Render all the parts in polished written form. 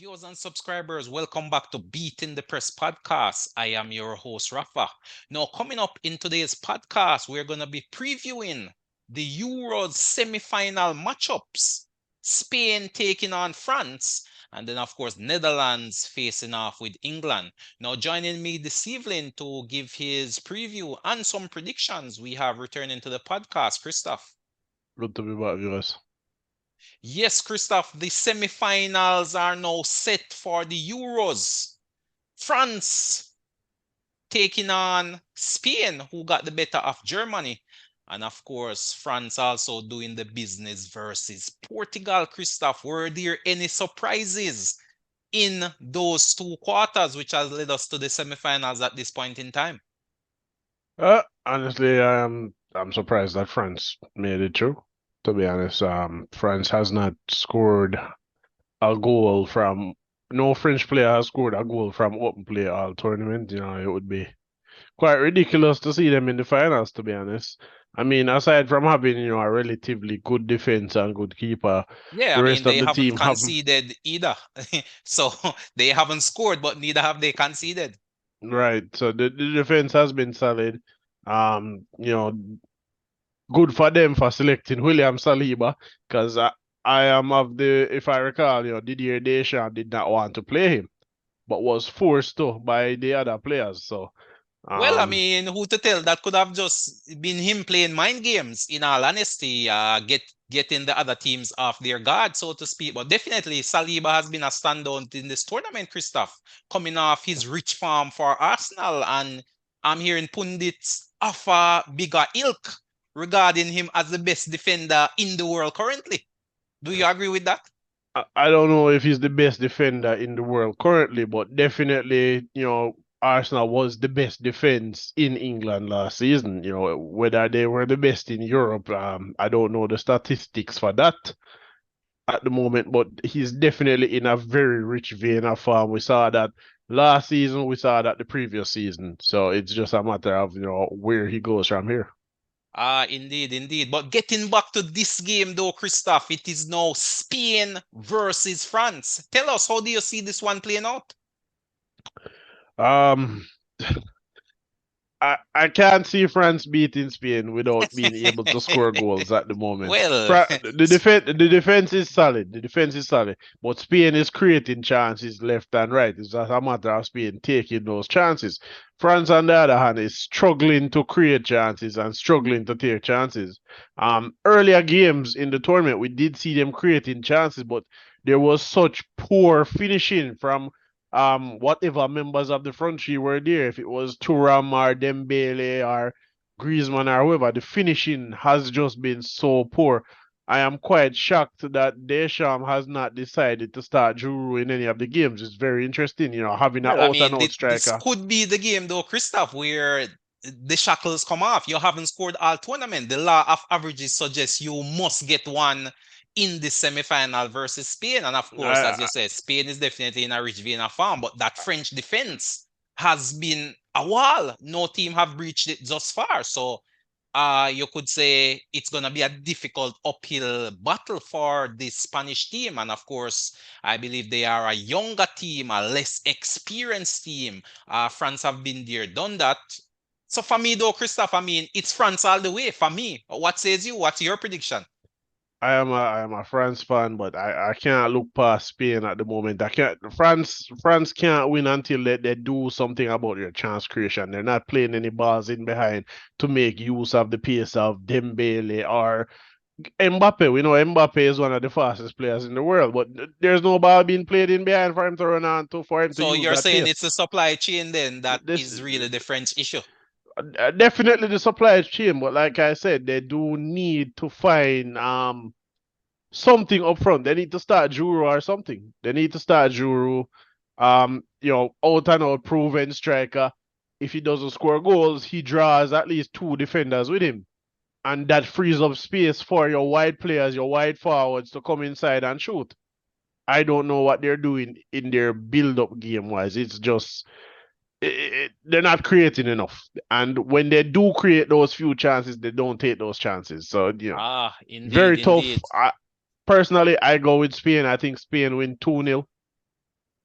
Viewers and subscribers, welcome back to Beating the Press podcast. I am your host, Rafa. Now, coming up in today's podcast, we're going to be previewing the Euros semi-final matchups. Spain taking on France, and then, of course, Netherlands facing off with England. Now, joining me this evening to give his preview and some predictions, we have returning to the podcast, Christoph. Good to be back, viewers. Yes, Christoph, the semi-finals are now set for the Euros. France taking on Spain, who got the better of Germany. And of course, France also doing the business versus Portugal. Christoph, were there any surprises in those two quarters, which has led us to the semi-finals at this point in time? Honestly, I'm surprised that France made it through. To be honest, France has not scored a goal from no French player has scored a goal from open play all tournament. It would be quite ridiculous to see them in the finals, to be honest. I mean, aside from having, a relatively good defense and good keeper, Yeah, the I mean, rest of they the haven't team haven't. conceded either. So they haven't scored, but neither have they conceded. Right. So the defense has been solid. Um, you know, Good for them for selecting William Saliba because I am of the, if I recall, Didier Deschamps did not want to play him, but was forced to by the other players. So, Well, I um, mean, who to tell? That could have just been him playing mind games, in all honesty, getting the other teams off their guard, so to speak. But definitely, Saliba has been a standout in this tournament, Christoph, coming off his rich form for Arsenal. And I'm hearing pundits of a bigger ilk regarding him as the best defender in the world currently. Do you agree with that? I don't know if he's the best defender in the world currently, but definitely, Arsenal was the best defense in England last season. Whether they were the best in Europe, I don't know the statistics for that at the moment, but he's definitely in a very rich vein of form. We saw that last season, we saw that the previous season. So it's just a matter of, where he goes from here. Ah, indeed, indeed. But getting back to this game, though, Christoph, it is now Spain versus France. Tell us, how do you see this one playing out? Um, I can't see France beating Spain without being able to score goals at the moment. Well, The defense is solid. The defense is solid, but Spain is creating chances left and right. It's just a matter of Spain taking those chances. France, on the other hand, is struggling to create chances and struggling to take chances. Earlier games in the tournament, we did see them creating chances, but there was such poor finishing from whatever members of the front three were there, if it was Thuram or Dembele or Griezmann or whoever, the finishing has just been so poor. I am quite shocked that Deschamps has not decided to start Giroud in any of the games. It's very interesting, having an well, I out and mean, out this striker. could be the game, though, Christoph, where the shackles come off. You haven't scored all tournament. The law of averages suggests you must get one in the semi-final versus Spain. And of course, as you I, said, Spain is definitely in a rich vein of form, but that French defense has been a wall. No team have breached it thus far. So you could say it's going to be a difficult uphill battle for the Spanish team. And of course, I believe they are a younger team, a less experienced team. France have been there, done that. So for me, though, Christoph, I mean, it's France all the way for me. What says you? What's your prediction? I am a France fan, but I can't look past Spain at the moment. I can't France can't win until they do something about their chance creation. They're not playing any balls in behind to make use of the pace of Dembele or Mbappe. We know Mbappe is one of the fastest players in the world, but there's no ball being played in behind for him to run on to for him to So use you're that saying pace. it's the supply chain then that This is really the French issue? definitely the supply chain, but like I said, they do need to find something up front. They need to start Juru or something. They need to start Juru. Out and out proven striker. If he doesn't score goals, he draws at least two defenders with him. And that frees up space for your wide players, your wide forwards to come inside and shoot. I don't know what they're doing in their build up game wise. It's just they're not creating enough. And when they do create those few chances, they don't take those chances. So, Ah, indeed, very tough. indeed. Personally, I go with Spain. I think Spain win 2-0.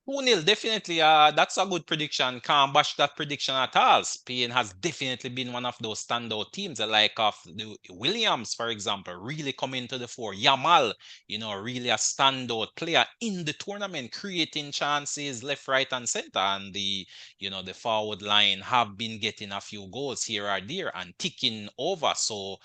2-0, definitely. That's a good prediction. Can't bash that prediction at all. Spain has definitely been one of those standout teams, like of the Williams, for example, really coming to the fore. Yamal, really a standout player in the tournament, creating chances left, right, and center. And the forward line have been getting a few goals here or there and ticking over. So,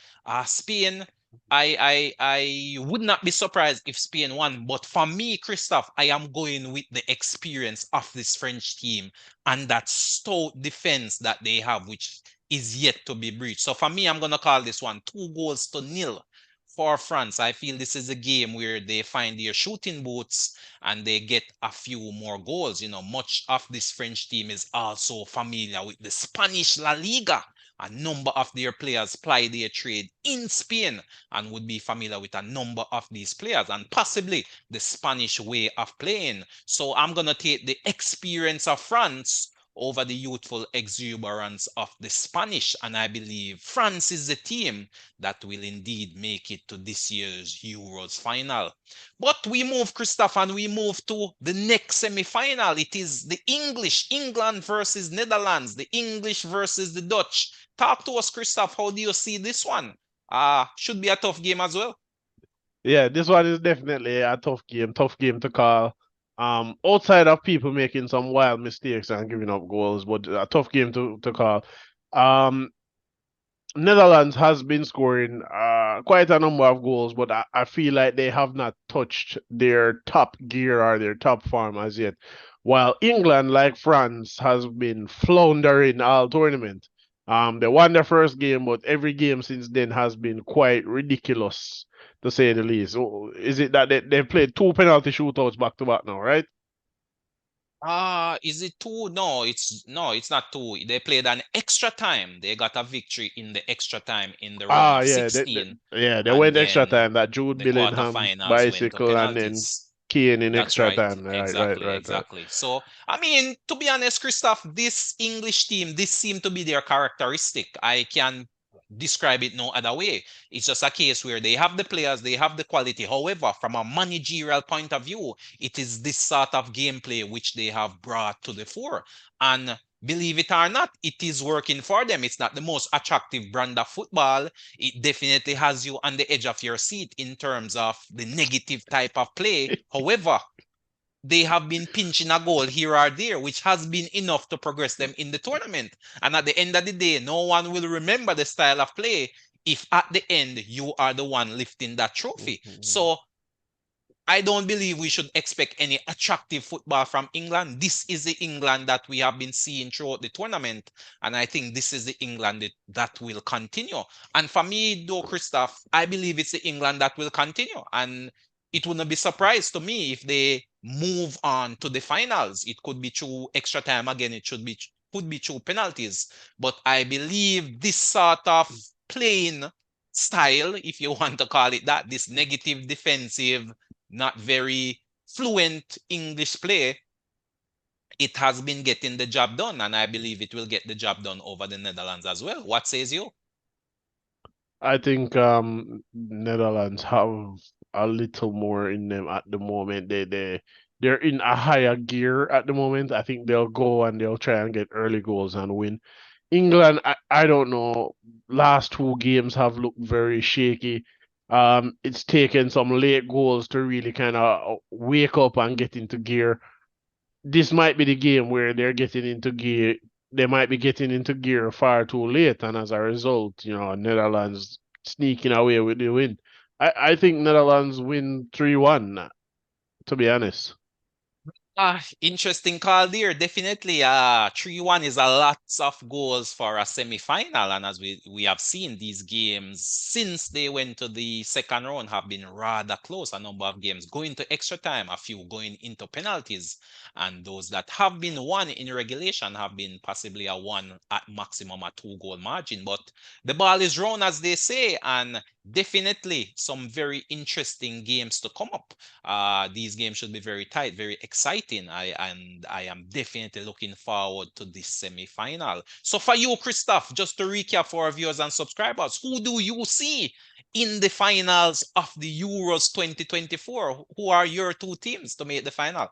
Spain. I would not be surprised if Spain won, but for me, Christoph, I am going with the experience of this French team and that stout defense that they have, which is yet to be breached. So for me, I'm gonna call this one 2-0 for France. I feel this is a game where they find their shooting boots and they get a few more goals. Much of this French team is also familiar with the Spanish La Liga. A number of their players ply their trade in Spain and would be familiar with a number of these players and possibly the Spanish way of playing. So I'm going to take the experience of France over the youthful exuberance of the Spanish. And I believe France is the team that will indeed make it to this year's Euros final. But we move, Christoph, and we move to the next semi-final. It is the England versus Netherlands, the English versus the Dutch. Talk to us, Christoph. How do you see this one? Should be a tough game as well. Yeah, this one is definitely a tough game to call. Outside of people making some wild mistakes and giving up goals, but a tough game to call. Um, Netherlands has been scoring quite a number of goals, but I feel like they have not touched their top gear or their top form as yet. While England, like France, has been floundering all tournament. They won their first game, but every game since then has been quite ridiculous, to say the least. Is it that they played two penalty shootouts back to back now, right? Is it two? No, it's not two. They played an extra time. They got a victory in the extra time in the round of Yeah, 16, they and went extra then time. That Jude the Bellingham quarterfinals went to bicycle and then penalties. Kane in That's extra right. time. Exactly, Right. exactly. So, I mean, to be honest, Christoph, this English team, this seemed to be their characteristic. I can describe it no other way. It's just a case where they have the players, they have the quality. However, from a managerial point of view, it is this sort of gameplay which they have brought to the fore. And believe it or not, it is working for them. It's not the most attractive brand of football. It definitely has you on the edge of your seat in terms of the negative type of play. However, they have been pinching a goal here or there, which has been enough to progress them in the tournament. And at the end of the day, no one will remember the style of play if at the end you are the one lifting that trophy. Mhm. So I don't believe we should expect any attractive football from England. This is the England that we have been seeing throughout the tournament. And I think this is the England that will continue. And for me, though, Christoph, I believe it's the England that will continue. And it wouldn't be surprised to me if they move on to the finals. It could be through extra time again. Could be through penalties. But I believe this sort of playing style, if you want to call it that, this negative defensive not very fluent English play, it has been getting the job done, and I believe it will get the job done over the Netherlands as well. What says you? I think Netherlands have a little more in them at the moment. They're in a higher gear at the moment. I think they'll go and they'll try and get early goals and win. England, I don't know. Last two games have looked very shaky. It's taken some late goals to really kind of wake up and get into gear. This might be the game where they're getting into gear. They might be getting into gear far too late, and as a result, Netherlands sneaking away with the win. I think Netherlands win 3-1, to be honest. Interesting call there. Definitely, 3-1 is a lot of goals for a semi-final. And as we have seen, these games, since they went to the second round, have been rather close. A number of games going to extra time, a few going into penalties. And those that have been won in regulation have been possibly a one at maximum a 2-goal margin. But the ball is round, as they say, and definitely some very interesting games to come up. These games should be very tight, very exciting. I am definitely looking forward to this semi-final. So for you, Christoph, just to recap for our viewers and subscribers, who do you see in the finals of the Euros 2024? Who are your two teams to make the final?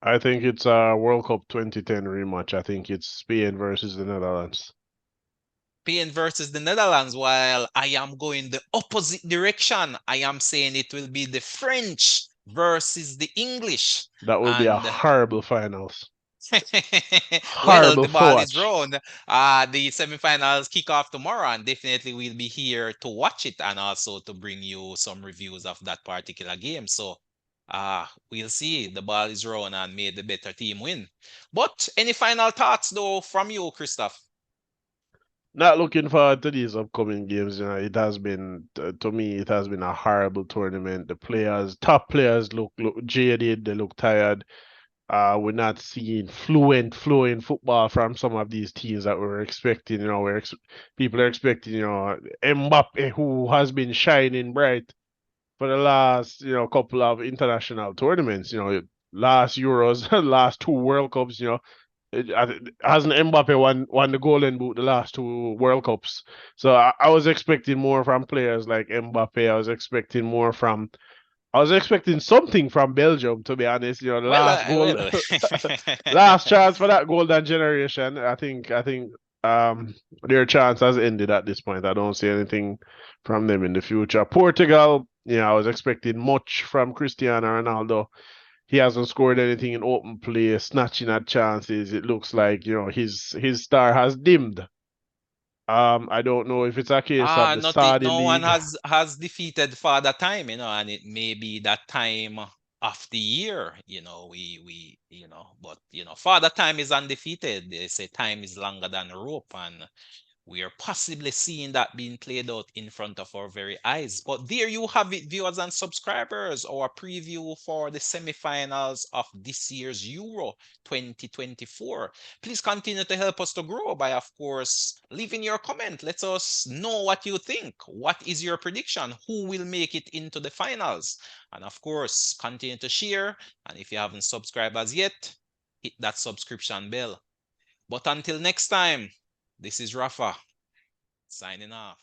I think it's a World Cup 2010 rematch. I think it's Spain versus the Netherlands. Spain versus the Netherlands, while I am going the opposite direction. I am saying it will be the French versus the English. That will be a And horrible finals. well, Horrible the to ball is watch. round. The semifinals kick off tomorrow, and definitely we'll be here to watch it and also to bring you some reviews of that particular game. So, we'll see. The ball is round, and may the better team win. But any final thoughts though from you, Christoph? Not looking forward to these upcoming games. It has been to me, it has been a horrible tournament. The players, top players, look jaded. They look tired. We're not seeing flowing football from some of these teams that we're expecting. People are expecting, Mbappe, who has been shining bright for the last, couple of international tournaments. Last Euros, last two World Cups. Hasn't Mbappe won the Golden Boot the last two World Cups? So I was expecting more from players like Mbappe. I was expecting something from Belgium, to be honest. The Well, last goal, well. last chance for that golden generation. I think their chance has ended at this point. I don't see anything from them in the future. Portugal, I was expecting much from Cristiano Ronaldo. He hasn't scored anything in open play, snatching at chances. It looks like, his star has dimmed. I don't know if it's a case of the Saudi No one league. has defeated Father Time, and it may be that time of the year, but Father Time is undefeated. They say time is longer than rope, and we are possibly seeing that being played out in front of our very eyes. But there you have it, viewers and subscribers, our preview for the semifinals of this year's Euro 2024. Please continue to help us to grow by, of course, leaving your comment. Let us know what you think. What is your prediction? Who will make it into the finals? And of course, continue to share. And if you haven't subscribed as yet, hit that subscription bell. But until next time, this is Rafa signing off.